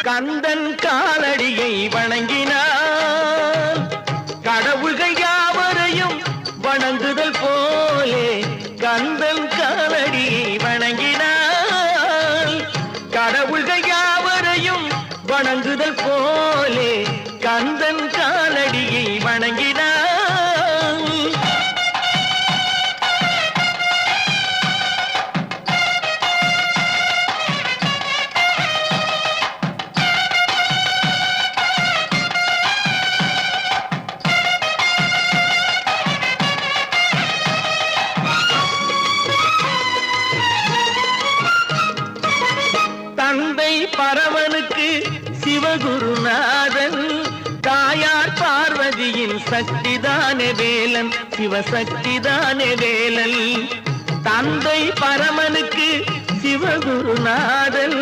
கந்தன் காலடியை வணங்கினான் கடவுள்கள் யாவரையும் வணங்குதல் போலே கந்தன் காலடியை வணங்கினான் கடவுள்கள் யாவரையும் வணங்குதல் போலே கந்தன் காலடியை வணங்கினான் தந்தை பரமனுக்கு சிவகுருநாதன் தாயார் பார்வதியின் சக்திதானே வேலன் சிவசக்திதானே வேலன் தந்தை பரமனுக்கு சிவகுருநாதன்